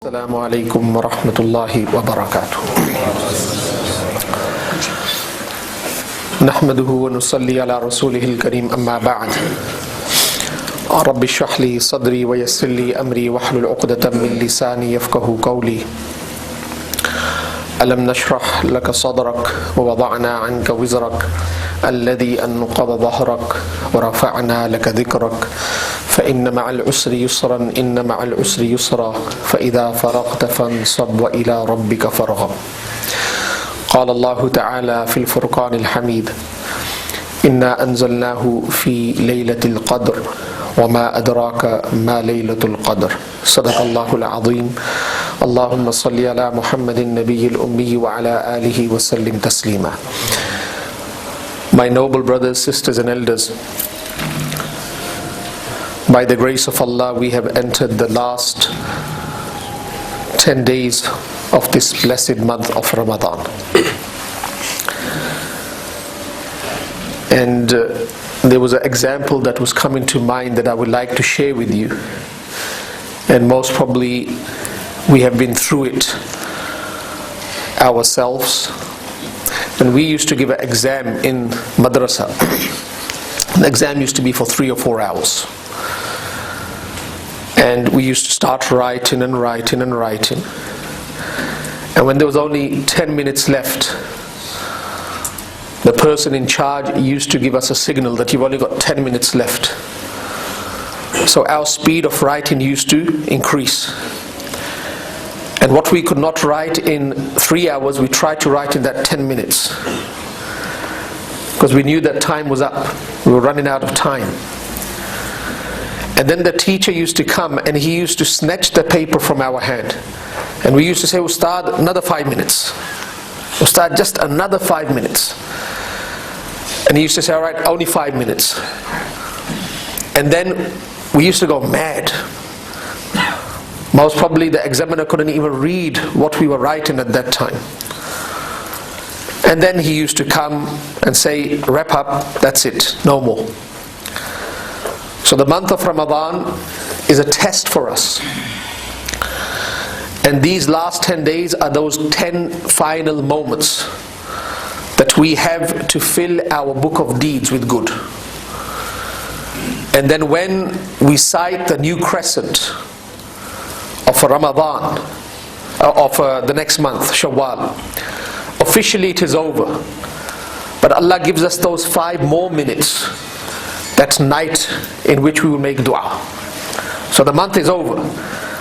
السلام عليكم ورحمة الله وبركاته. نحمده ونصلي على رسوله الكريم أما بعد. رب اشرح لي صدري ويسر لي أمري واحلل عقدة من لساني يفقهوا قولي. ألم نشرح لك صدرك ووضعنا عنك وزرك الذي أنقض ظهرك ورفعنا لك ذكرك فإن مع العسر يسرا إن مع العسر يسرا فإذا فرغت فانصب وإلى ربك فارغب. قال الله تعالى في الفرقان الحميد: إنا أنزلناه في ليلة القدر وما أدراك ما ليلة القدر. صدق الله العظيم. اللهم صل على محمد النبي الأمي وعلى آله وسلم تسليما. My noble brothers, sisters and elders, by the grace of Allah we have entered the last 10 days of this blessed month of Ramadan. And there was an example that was coming to mind that I would like to share with you. And most probably we have been through it ourselves. And we used to give an exam in madrasa. The exam used to be for 3 or 4 hours. And we used to start writing and writing and writing. And when there was only 10 minutes left, the person in charge used to give us a signal that you've only got 10 minutes left. So our speed of writing used to increase. And what we could not write in 3 hours, we tried to write in that 10 minutes. Because we knew that time was up. We were running out of time. And then the teacher used to come and he used to snatch the paper from our hand. And we used to say, Ustad, another 5 minutes. Ustad, just another 5 minutes. And he used to say, alright, only 5 minutes. And then we used to go mad. Most probably the examiner couldn't even read what we were writing at that time. And then he used to come and say, wrap up, that's it, no more. So the month of Ramadan is a test for us. And these last 10 days are those 10 final moments that we have to fill our book of deeds with good. And then when we sight the new crescent of Ramadan, of the next month, Shawwal, officially it is over. But Allah gives us those 5 more minutes, that night in which we will make dua. So the month is over.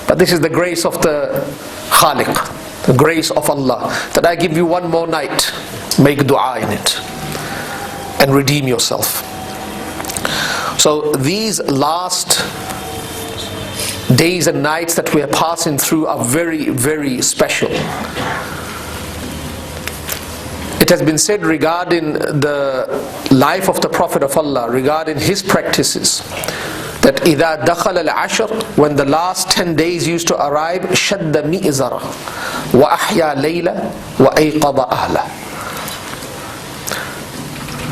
But this is the grace of the Khaliq, the grace of Allah, that I give you 1 more night, make dua in it, and redeem yourself. So these last days and nights that we are passing through are very, very special. It has been said regarding the life of the Prophet of Allah, regarding his practices, that إِذَا دَخَلَ الْعَشْرِ, when the last 10 days used to arrive, شَدَّ مِئِزَرَ وَأَحْيَا لَيْلَ وَأَيْقَضَ أَهْلَ,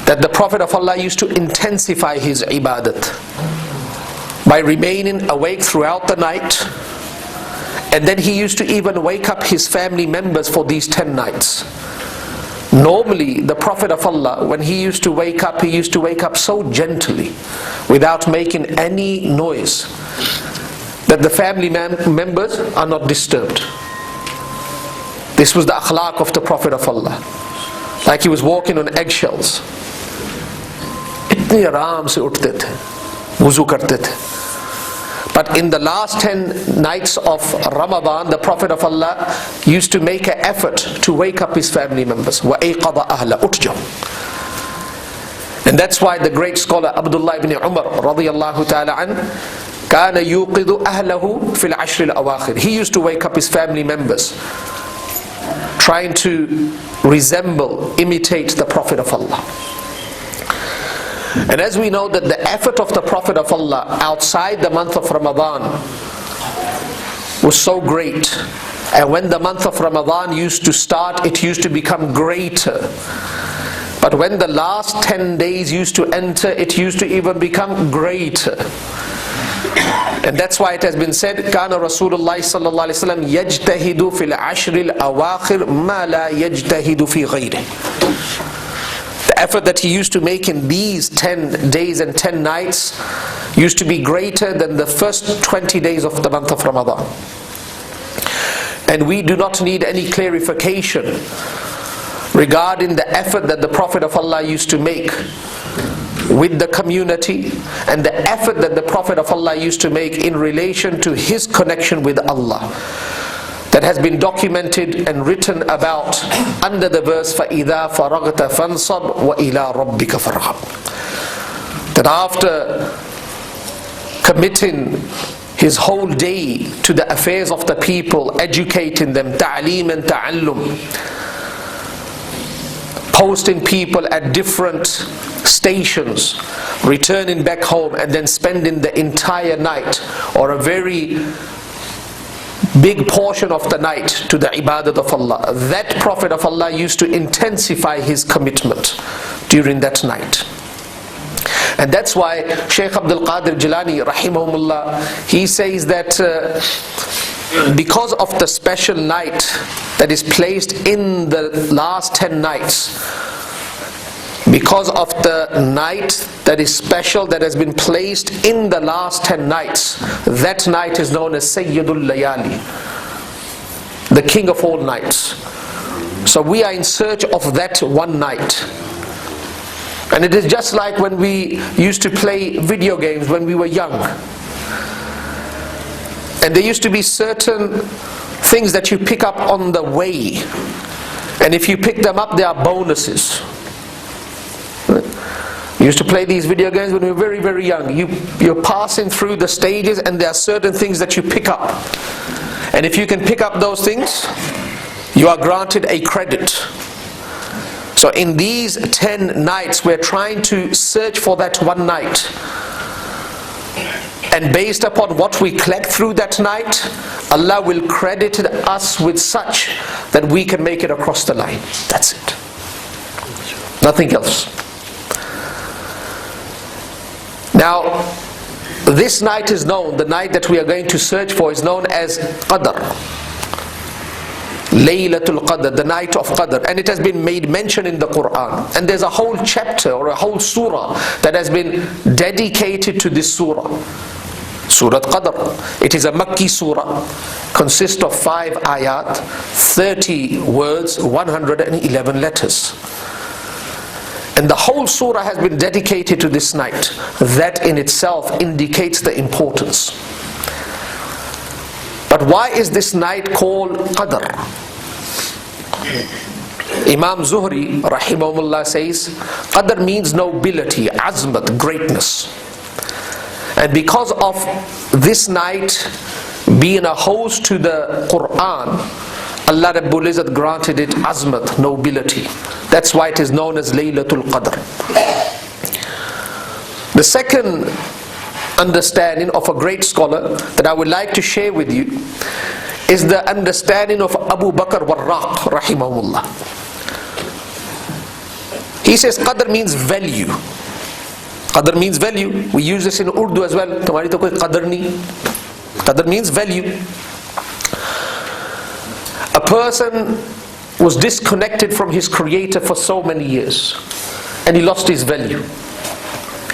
that the Prophet of Allah used to intensify his ibadat by remaining awake throughout the night. And then he used to even wake up his family members for these 10 nights. Normally the Prophet of Allah, when he used to wake up so gently, without making any noise, that the family members are not disturbed. This was the akhlaq of the Prophet of Allah. Like he was walking on eggshells. Itne aram se uthte the, wuzu karte the. But in the last 10 nights of Ramadan, the Prophet of Allah used to make an effort to wake up his family members. وَأَيْقَضَ أَهْلَ أُتْجَمْ. And that's why the great scholar Abdullah ibn Umar radiyallahu ta'ala an, كَانَ يُوقِضُ أَهْلَهُ فِي الْعَشْرِ الْأَوَاخِرِ. He used to wake up his family members, trying to resemble, imitate the Prophet of Allah. And as we know that the effort of the Prophet of Allah outside the month of Ramadan was so great, and when the month of Ramadan used to start, it used to become greater. But when the last 10 days used to enter, it used to even become greater. And that's why it has been said, كان رسول الله صلى الله عليه وسلم يجتهد في العشر الأواخر ما لا يجتهد في غيره. The effort that he used to make in these 10 days and 10 nights used to be greater than the first 20 days of the month of Ramadan. And we do not need any clarification regarding the effort that the Prophet of Allah used to make with the community, and the effort that the Prophet of Allah used to make in relation to his connection with Allah, that has been documented and written about under the verse فَإِذَا فَرَغْتَ فَانْصَبْ وَإِلَىٰ رَبِّكَ فَارْغَبْ. That after committing his whole day to the affairs of the people, educating them, ta'aleem and ta'allum, posting people at different stations, returning back home, and then spending the entire night or a very big portion of the night to the ibadat of Allah. That Prophet of Allah used to intensify his commitment during that night. And that's why Shaykh Abdul Qadir Jilani rahimahumullah, he says that because of the special night that is placed in the last 10 nights, because of the night that is special that has been placed in the last 10 nights, that night is known as Sayyidul Layali, the king of all nights. So we are in search of that one night. And it is just like when we used to play video games when we were young. And there used to be certain things that you pick up on the way. And if you pick them up, there are bonuses. We used to play these video games when we were very, very young. You're passing through the stages and there are certain things that you pick up. And if you can pick up those things, you are granted a credit. So in these 10 nights, we're trying to search for that one night. And based upon what we collect through that night, Allah will credit us with such that we can make it across the line. That's it. Nothing else. Now, this night is known, the night that we are going to search for is known as Qadr. Laylatul Qadr, the night of Qadr. And it has been made mention in the Quran. And there's a whole chapter or a whole surah that has been dedicated to this surah. Surah Qadr. It is a Makki surah, consists of 5 ayat, 30 words, 111 letters. And the whole surah has been dedicated to this night. That in itself indicates the importance. But why is this night called Qadr? Imam Zuhri rahimahullah says, Qadr means nobility, azmat, greatness. And because of this night being a host to the Quran, Allah Rabbul Izzat granted it azmat, nobility. That's why it is known as Laylatul Qadr. The second understanding of a great scholar that I would like to share with you is the understanding of Abu Bakr Warraq rahimahullah. He says Qadr means value. Qadr means value. We use this in Urdu as well. Tumhari to koi qadr nahi. Qadr means value. A person was disconnected from his creator for so many years, and he lost his value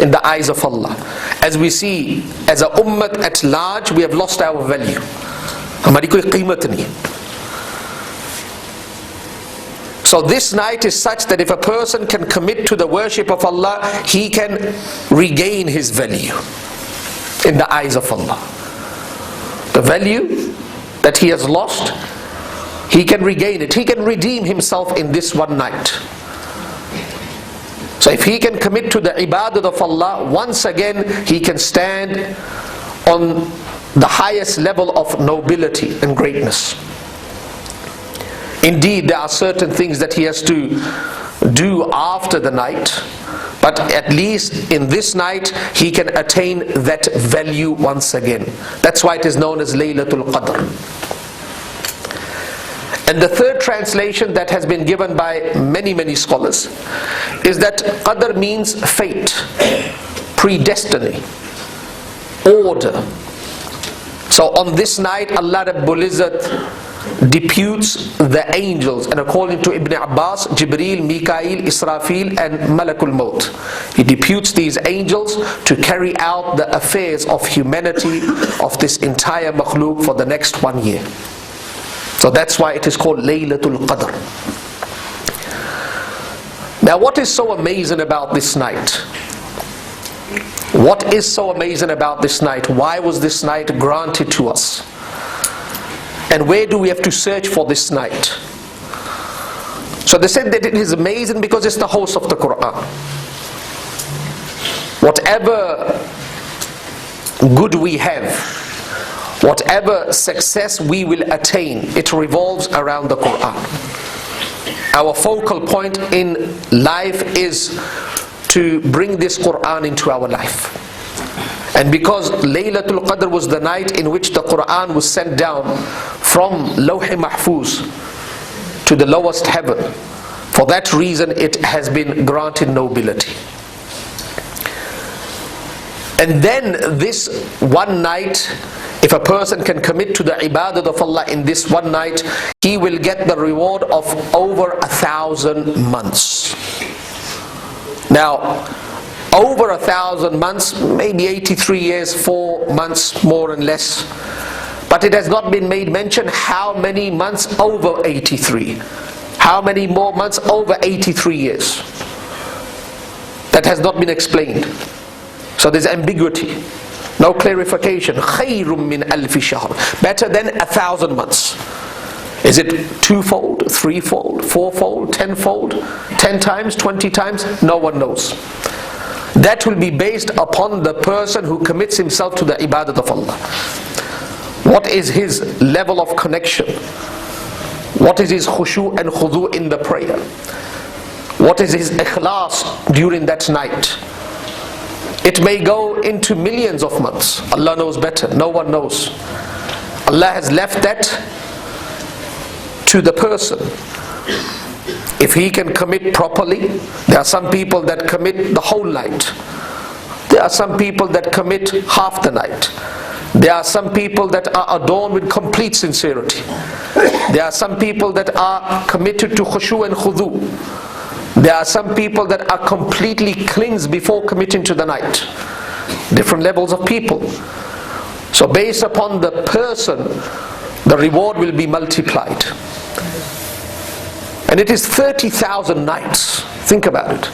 in the eyes of Allah. As we see, as a ummah at large, we have lost our value. Hamari koi qeemat nahi. So this night is such that if a person can commit to the worship of Allah, he can regain his value in the eyes of Allah. The value that he has lost, he can regain it. He can redeem himself in this one night. So if he can commit to the ibadat of Allah, once again he can stand on the highest level of nobility and greatness. Indeed, there are certain things that he has to do after the night, but at least in this night he can attain that value once again. That's why it is known as Laylatul Qadr. And the third translation that has been given by many scholars is that Qadr means fate, predestiny, order, So on this night, Allah Rabbul Izzat deputes the angels, and according to Ibn Abbas, Jibreel, Mikail, Israfil and Malakul Maut. He deputes these angels to carry out the affairs of humanity, of this entire makhluk, for the next 1 year. So that's why it is called Laylatul Qadr. Now what is so amazing about this night? What is so amazing about this night? Why was this night granted to us? And where do we have to search for this night? So they said that it is amazing because it's the host of the Quran. Whatever good we have, whatever success we will attain, it revolves around the Quran. Our focal point in life is to bring this Quran into our life. And because Laylatul Qadr was the night in which the Quran was sent down from Lawh Mahfuz to the lowest heaven, for that reason it has been granted nobility. And then this one night, if a person can commit to the ibadat of Allah in this one night, he will get the reward of over 1,000 months. Now, over 1,000 months, maybe 83 years, 4 months more and less. But it has not been made mention how many months over 83. How many more months over 83 years. That has not been explained. So there's ambiguity. No clarification. خَيْرٌ مِّنْ أَلْفِ شَهْرٍ. Better than 1,000 months. Is it twofold, threefold, fourfold, tenfold, 10 times, 20 times? No one knows. That will be based upon the person who commits himself to the ibadat of Allah. What is his level of connection? What is his khushu and khudu in the prayer? What is his ikhlas during that night? It may go into millions of months. Allah knows better. No one knows. Allah has left that to the person. If he can commit properly, there are some people that commit the whole night. There are some people that commit half the night. There are some people that are adorned with complete sincerity. There are some people that are committed to khushu and khudu. There are some people that are completely cleansed before committing to the night. Different levels of people. So based upon the person, the reward will be multiplied. And it is 30,000 nights. Think about it.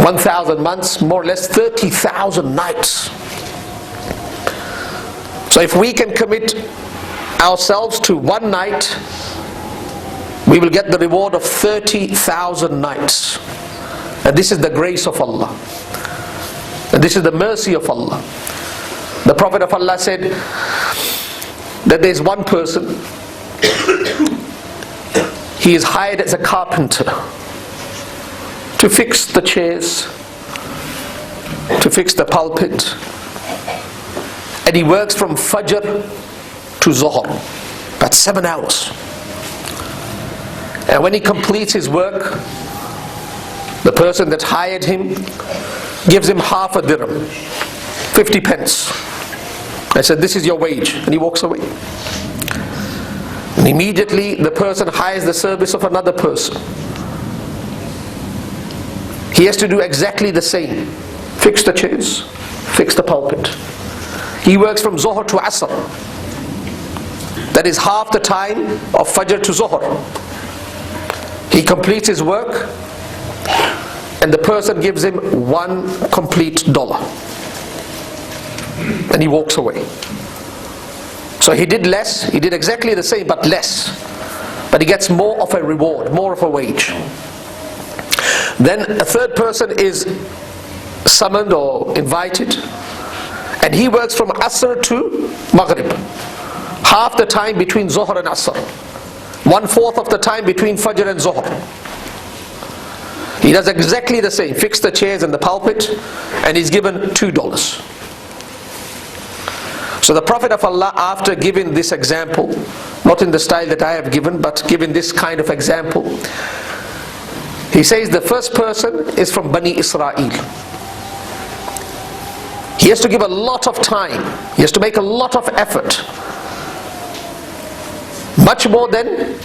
1,000 months, more or less 30,000 nights. So if we can commit ourselves to one night, we will get the reward of 30,000 nights. And this is the grace of Allah. And this is the mercy of Allah. The Prophet of Allah said that there is one person, he is hired as a carpenter to fix the chairs, to fix the pulpit, and he works from Fajr to Zuhr, about 7 hours. And when he completes his work, the person that hired him gives him half a dirham, 50 pence. I said, this is your wage, and he walks away. And immediately the person hires the service of another person. He has to do exactly the same. Fix the chairs, fix the pulpit. He works from Zuhr to Asr. That is half the time of Fajr to Zuhr. He completes his work, and the person gives him $1 complete. And he walks away. So he did less, he did exactly the same but less. But he gets more of a reward, more of a wage. Then a third person is summoned or invited, and he works from Asr to Maghrib. Half the time between Zuhr and Asr. 1/4 of the time between Fajr and Zuhr. He does exactly the same. Fix the chairs and the pulpit, and he's given $2. So the Prophet of Allah, after giving this example, not in the style that I have given, but giving this kind of example, he says the first person is from Bani Israel. He has to give a lot of time. He has to make a lot of effort. Much more than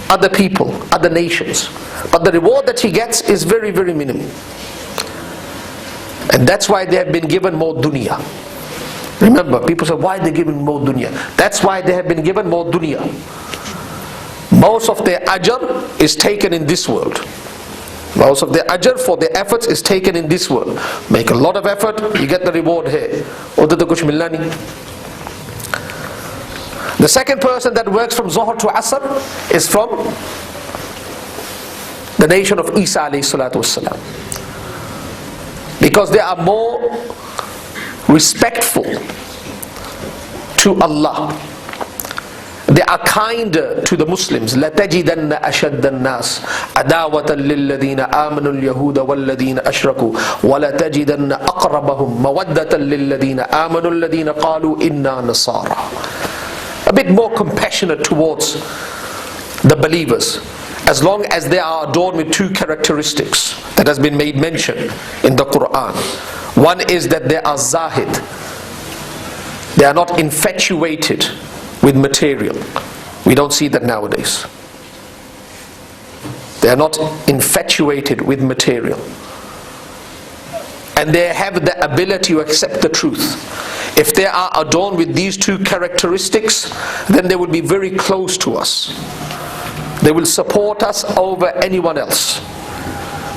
other people, other nations. But the reward that he gets is very, very minimal. And that's why they have been given more dunya. Remember, people say, why are they given more dunya? That's why they have been given more dunya. Most of their ajr is taken in this world. Most of their ajr for their efforts is taken in this world. Make a lot of effort, you get the reward here. Udar to kuch milna nahi. The second person that works from Zohar to Asr is from the nation of Isa alayhi salatu wassalam. Because they are more respectful to Allah. They are kinder to the Muslims. لَتَجِدَنَّ أَشَدَّ النَّاسِ عَدَاوَةً لِلَّذِينَ آمَنُوا الْيَهُودَ وَالَّذِينَ أَشْرَكُوا وَلَتَجِدَنَّ أَقْرَبَهُمْ مَوَدَّةً لِلَّذِينَ آمَنُوا الَّذِينَ قَالُوا إِنَّا نَصَارَى. A bit more compassionate towards the believers, as long as they are adorned with two characteristics that has been made mention in the Quran. One is that they are zahid. They are not infatuated with material. We don't see that nowadays. They are not infatuated with material. And they have the ability to accept the truth. If they are adorned with these two characteristics, then they will be very close to us. They will support us over anyone else.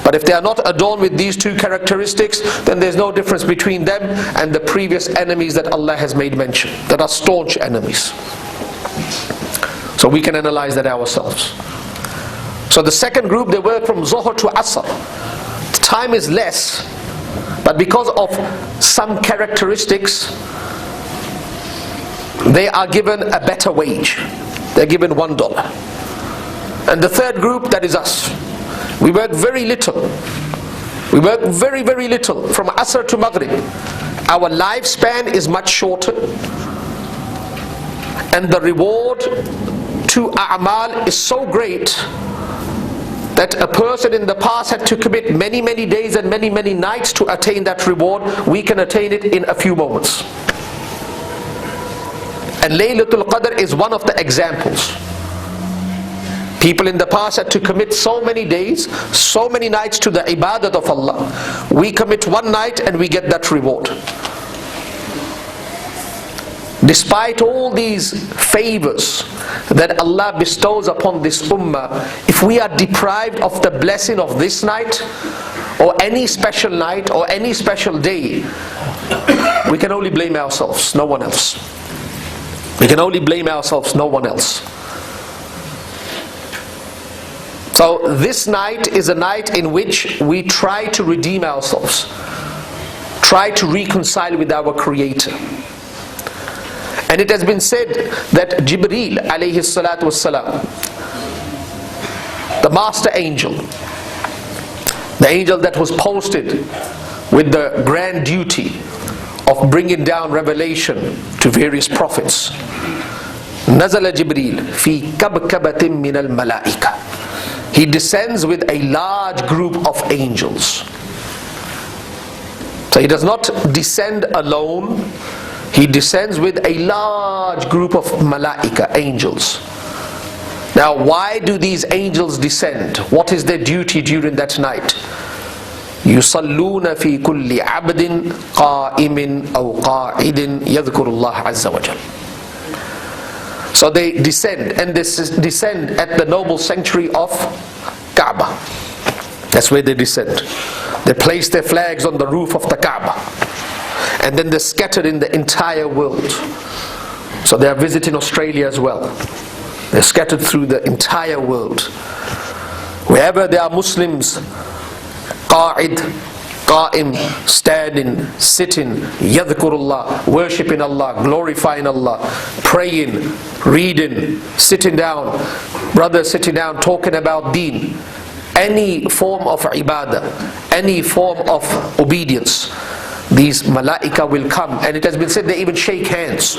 But if they are not adorned with these two characteristics, then there's no difference between them and the previous enemies that Allah has made mention, that are staunch enemies. So we can analyze that ourselves. So the second group, they work from Zohar to Asr. The time is less, but because of some characteristics, they are given a better wage. They're given $1. And the third group, that is us. We work very little. We work very, very little from Asr to Maghrib. Our lifespan is much shorter. And the reward to A'mal is so great that a person in the past had to commit many, many days and many, many nights to attain that reward. We can attain it in a few moments. And Laylatul Qadr is one of the examples. People in the past had to commit so many days, so many nights to the ibadat of Allah. We commit one night and we get that reward. Despite all these favors that Allah bestows upon this ummah, if we are deprived of the blessing of this night, or any special night, or any special day, we can only blame ourselves, no one else. We can only blame ourselves, no one else. So this night is a night in which we try to redeem ourselves, try to reconcile with our Creator. And it has been said that Jibreel alayhi salatu wassalam, the master angel, the angel that was posted with the grand duty of bringing down revelation to various prophets, Nazala Jibreel fi kabkabatin min al-malaika. He descends with a large group of angels. So he does not descend alone. He descends with a large group of malaika, angels. Now why do these angels descend? What is their duty during that night? يُصَلُّونَ فِي كُلِّ عَبْدٍ قَائِمٍ أَوْ قَاعِدٍ يَذْكُرُ اللَّهَ عَزَّ وَجَلَّ. So they descend, and they descend at the noble sanctuary of Kaaba. That's where they descend. They place their flags on the roof of the Kaaba, and then they're scattered in the entire world. So they are visiting Australia as well. They're scattered through the entire world. Wherever there are Muslims, Qa'id, Qa'im, standing, sitting, yadhkurullah, worshipping Allah, glorifying Allah, praying, reading, sitting down, brothers sitting down, talking about deen, any form of ibadah, any form of obedience, these malaika will come. And it has been said they even shake hands.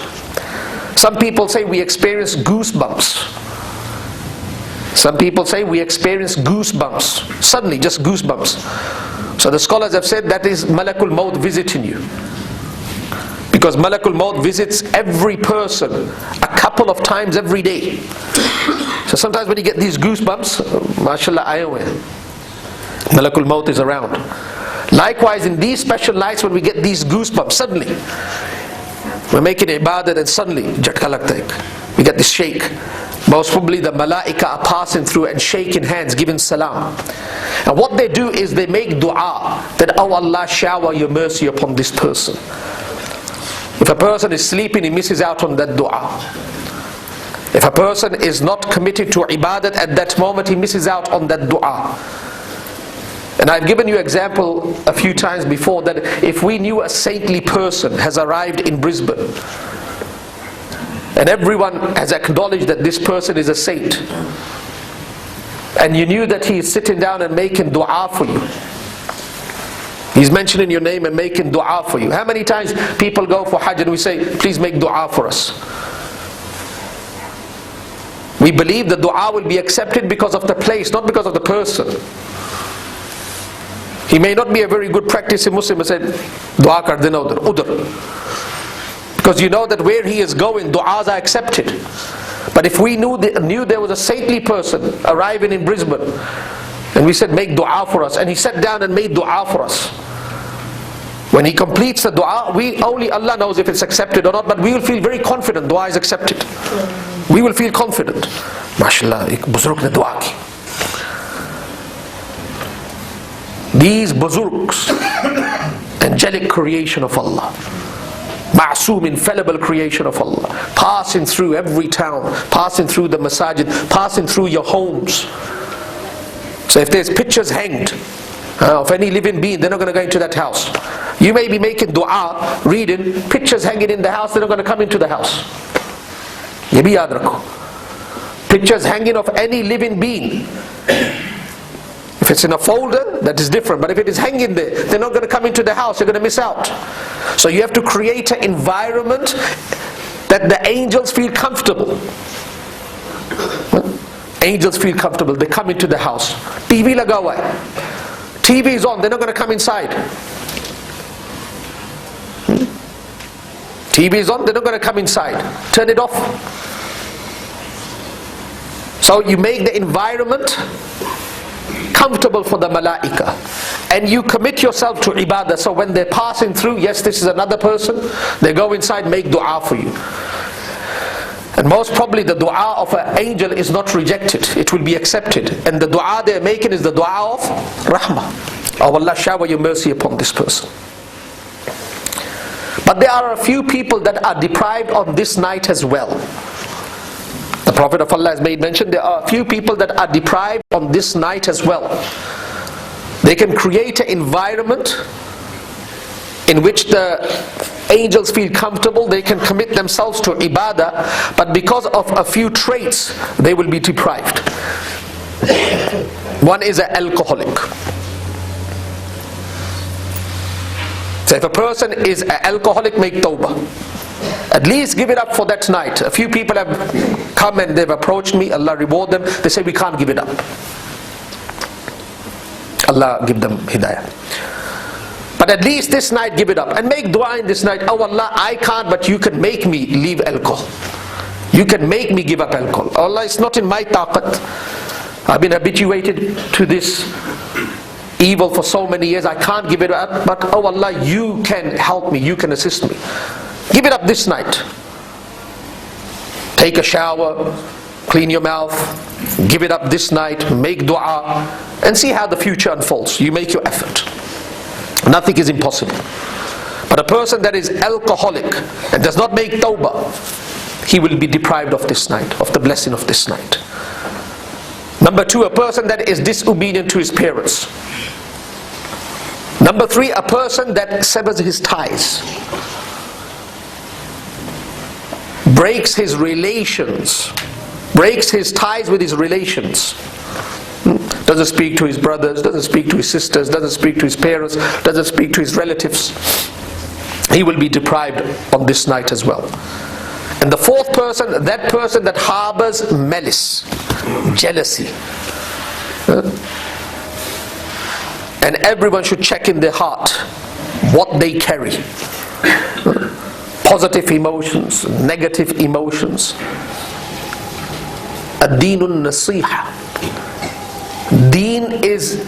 Some people say we experience goosebumps. Some people say we experience goosebumps, suddenly just goosebumps. So the scholars have said that is Malakul Maut visiting you. Because Malakul Maut visits every person a couple of times every day. So sometimes when you get these goosebumps, mashallah, Malakul Maut is around. Likewise, in these special nights when we get these goosebumps, suddenly we're making ibadat and suddenly jhatka lagta hai, we get this shake. Most probably the malaika are passing through and shaking hands, giving salam. And what they do is they make dua that, oh Allah, shower your mercy upon this person. If a person is sleeping, he misses out on that dua. If a person is not committed to ibadat at that moment, he misses out on that dua. And I've given you example a few times before that if we knew a saintly person has arrived in Brisbane and everyone has acknowledged that this person is a saint, and you knew that he is sitting down and making dua for you, he's mentioning your name and making dua for you. How many times people go for Hajj and we say, please make dua for us? We believe the dua will be accepted because of the place, not because of the person. He may not be a very good practicing Muslim and said, dua kar dena udhar. Because you know that where he is going, du'as are accepted. But if we knew there was a saintly person arriving in Brisbane, and we said, make dua for us, and he sat down and made dua for us, when he completes the dua, only Allah knows if it's accepted or not, but we will feel very confident dua is accepted. We will feel confident. MashaAllah, ek buzurg ne dua ki. These buzurgs, angelic creation of Allah, ma'soom, infallible creation of Allah, passing through every town, passing through the masajid, passing through your homes. So if there's pictures hanged of any living being, they're not going to go into that house. You may be making dua, reading, pictures hanging in the house, they're not going to come into the house. Ye bhi yaad rakho. Pictures hanging of any living being, if it's in a folder, that is different. But if it is hanging there, they're not going to come into the house, you're going to miss out. So you have to create an environment that the angels feel comfortable. Angels feel comfortable, they come into the house. TV laga hua hai. TV is on, they're not going to come inside. TV is on, they're not going to come inside. Turn it off. So you make the environment comfortable for the malaika, and you commit yourself to ibadah. So when they're passing through, yes, this is another person, they go inside, make dua for you. And most probably the dua of an angel is not rejected, it will be accepted. And the dua they're making is the dua of rahmah. Oh Allah, shower your mercy upon this person. But there are a few people that are deprived on this night as well. The Prophet of Allah has made mention, there are a few people that are deprived on this night as well. They can create an environment in which the angels feel comfortable, they can commit themselves to ibadah, but because of a few traits, they will be deprived. One is an alcoholic. So if a person is an alcoholic, make tawbah. At least give it up for that night. A few people have come and they've approached me, Allah reward them, they say we can't give it up. Allah give them hidayah. But at least this night give it up and make dua in this night. Oh Allah, I can't, but you can make me leave alcohol. You can make me give up alcohol. Oh Allah, it's not in my taqat. I've been habituated to this evil for so many years, I can't give it up, but oh Allah, you can help me, you can assist me. Give it up this night. Take a shower, clean your mouth, give it up this night, make dua, and see how the future unfolds. You make your effort. Nothing is impossible. But a person that is alcoholic and does not make tawbah, he will be deprived of this night, of the blessing of this night. Number two, a person that is disobedient to his parents. Number three, a person that severs his ties, breaks his relations, breaks his ties with his relations. Doesn't speak to his brothers, doesn't speak to his sisters, doesn't speak to his parents, doesn't speak to his relatives. He will be deprived on this night as well. And the fourth person, that person that harbors malice, jealousy. And everyone should check in their heart what they carry. positive emotions, negative emotions. Ad-deenun nasiha. Deen is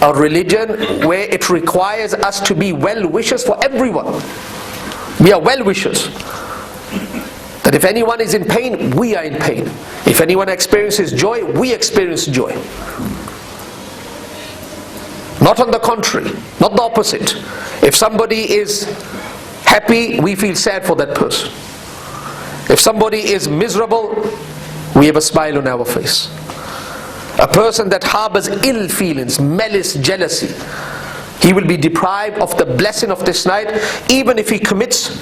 a religion where it requires us to be well-wishers for everyone. We are well-wishers. That if anyone is in pain, we are in pain. If anyone experiences joy, we experience joy. Not on the contrary, not the opposite. If somebody is happy, we feel sad for that person. If somebody is miserable, we have a smile on our face. A person that harbors ill feelings, malice, jealousy, he will be deprived of the blessing of this night, even if he commits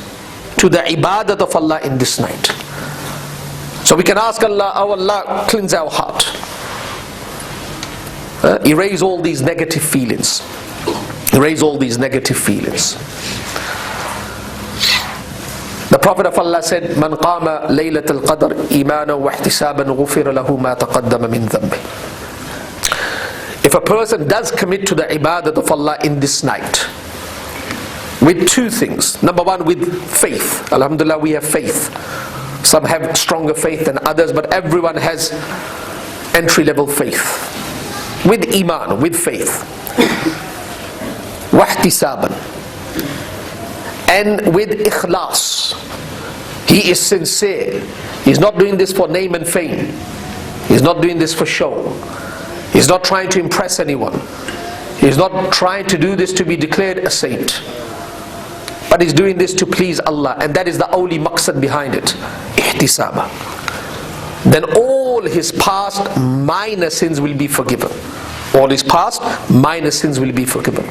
to the ibadat of Allah in this night. So we can ask Allah, oh Allah, cleanse our heart. Erase all these negative feelings. Erase all these negative feelings. The Prophet of Allah said, Man qama Laylat al-Qadr imanan wa ihtisaban ghufira lahu ma taqaddama min dhanbi. If a person does commit to the ibadat of Allah in this night, with two things. Number one, with faith. Alhamdulillah, we have faith. Some have stronger faith than others, but everyone has entry-level faith. With iman, with faith. Wahtisaban. And with ikhlas. He is sincere. He's not doing this for name and fame. He's not doing this for show. He's not trying to impress anyone. He's not trying to do this to be declared a saint. But he's doing this to please Allah, and that is the only maqsad behind it. Ihtisaba. Then all his past minor sins will be forgiven. All his past minor sins will be forgiven.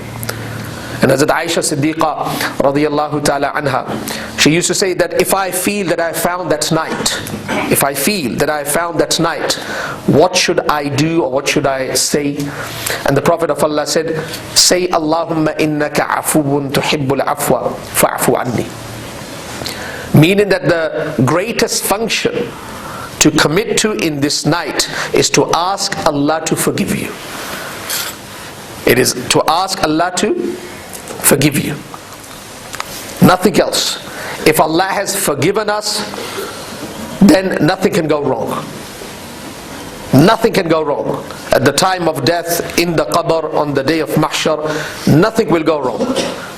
And Hazrat Aisha Siddiqa radiyallahu ta'ala anha, she used to say that if I feel that I found that night, what should I do or what should I say? And the Prophet of Allah said, say Allahumma innaka afuwun tuhibbul afwa fa'afu anni. Meaning that the greatest function to commit to in this night is to ask Allah to forgive you. It is to ask Allah to forgive you. Nothing else. If Allah has forgiven us, then nothing can go wrong. Nothing can go wrong. At the time of death, in the Qabr, on the day of Mahshar, nothing will go wrong.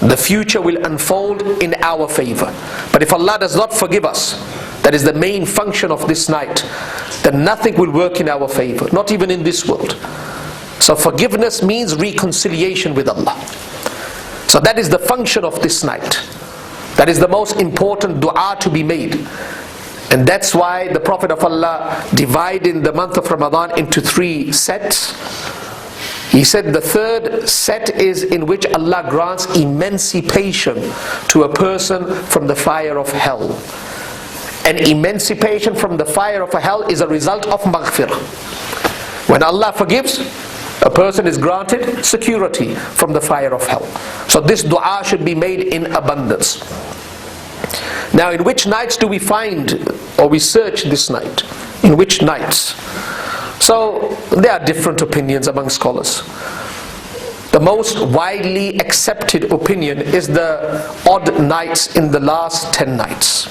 The future will unfold in our favor. But if Allah does not forgive us, that is the main function of this night, then nothing will work in our favor, not even in this world. So forgiveness means reconciliation with Allah. So that is the function of this night. That is the most important dua to be made. And that's why the Prophet of Allah divided the month of Ramadan into 3 sets. He said the third set is in which Allah grants emancipation to a person from the fire of hell. And emancipation from the fire of hell is a result of maghfirah. When Allah forgives, a person is granted security from the fire of hell. So this dua should be made in abundance. Now, in which nights do we find or we search this night? In which nights? So there are different opinions among scholars. The most widely accepted opinion is the odd nights in the last 10 nights.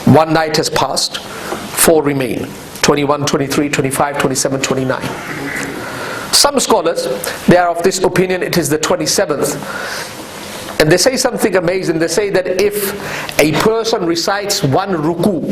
1 night has passed, 4 remain. 21, 23, 25, 27, 29. Some scholars, they are of this opinion it is the 27th. And they say something amazing. They say that if a person recites one ruku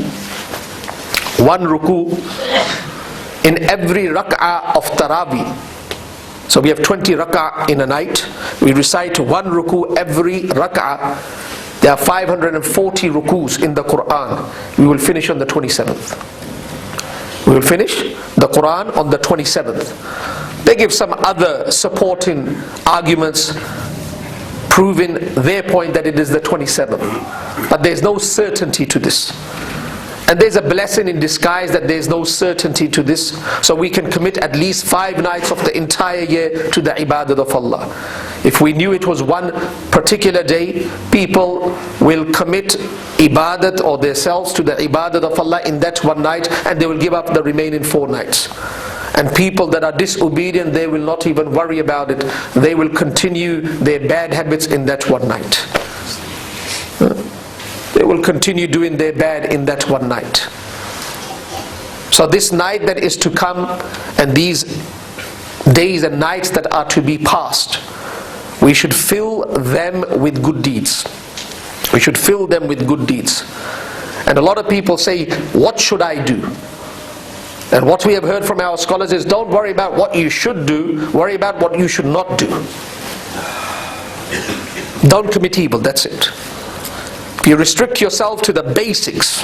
in every rak'ah of Taraweeh, so we have 20 rak'ah in a night, we recite one ruku every rak'ah, there are 540 rukus in the Quran. We will finish on the 27th. We will finish the Quran on the 27th. They give some other supporting arguments proving their point that it is the 27th. But there is no certainty to this. And there's a blessing in disguise that there is no certainty to this. So we can commit at least 5 nights of the entire year to the ibadat of Allah. If we knew it was one particular day, people will commit ibadat or themselves to the ibadat of Allah in that one night, and they will give up the remaining 4 nights. And people that are disobedient, they will not even worry about it. They will continue their bad habits in that one night. will continue doing their bad in that one night. So this night that is to come, and these days and nights that are to be passed, we should fill them with good deeds. We should fill them with good deeds. And a lot of people say, what should I do? And what we have heard from our scholars is, don't worry about what you should do, worry about what you should not do. Don't commit evil, that's it. You restrict yourself to the basics.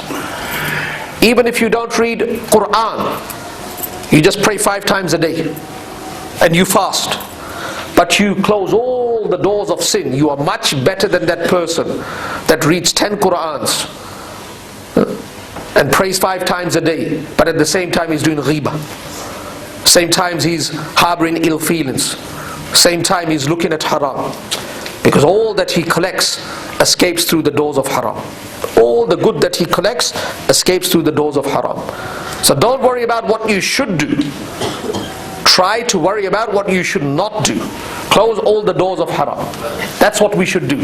Even if you don't read Quran, you just pray 5 times a day and you fast, but you close all the doors of sin, you are much better than that person that reads 10 Qurans and prays 5 times a day, but at the same time he's doing ghibah, same times he's harboring ill feelings, same time he's looking at haram, because all that he collects escapes through the doors of haram. All the good that he collects escapes through the doors of haram. So don't worry about what you should do. Try to worry about what you should not do. Close all the doors of haram. That's what we should do.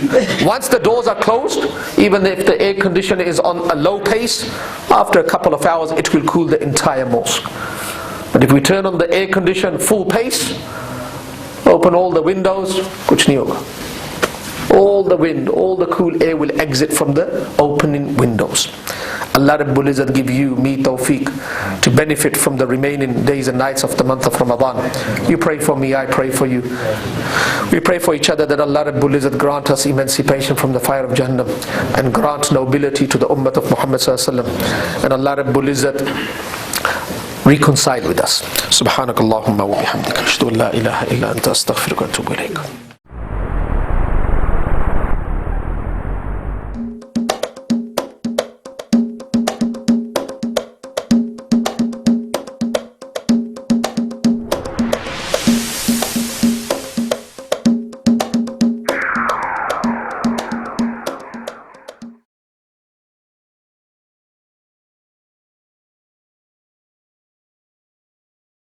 Once the doors are closed, even if the air conditioner is on a low pace, after a couple of hours it will cool the entire mosque. But if we turn on the air conditioner full pace, open all the windows, kuch nahi hoga. All the wind, all the cool air will exit from the opening windows. Allah Rabbul Izzat give you, me tawfiq to benefit from the remaining days and nights of the month of Ramadan. You pray for me, I pray for you. We pray for each other that Allah Rabbul Izzat grant us emancipation from the fire of Jahannam and grant nobility to the ummah of Muhammad sallallahu alaihi wasallam, and Allah Rabbul Izzat reconcile with us. Subhanakallahumma wa bihamdika ashhadu an la ilaha illa anta astaghfiruka wa atubu ilayk.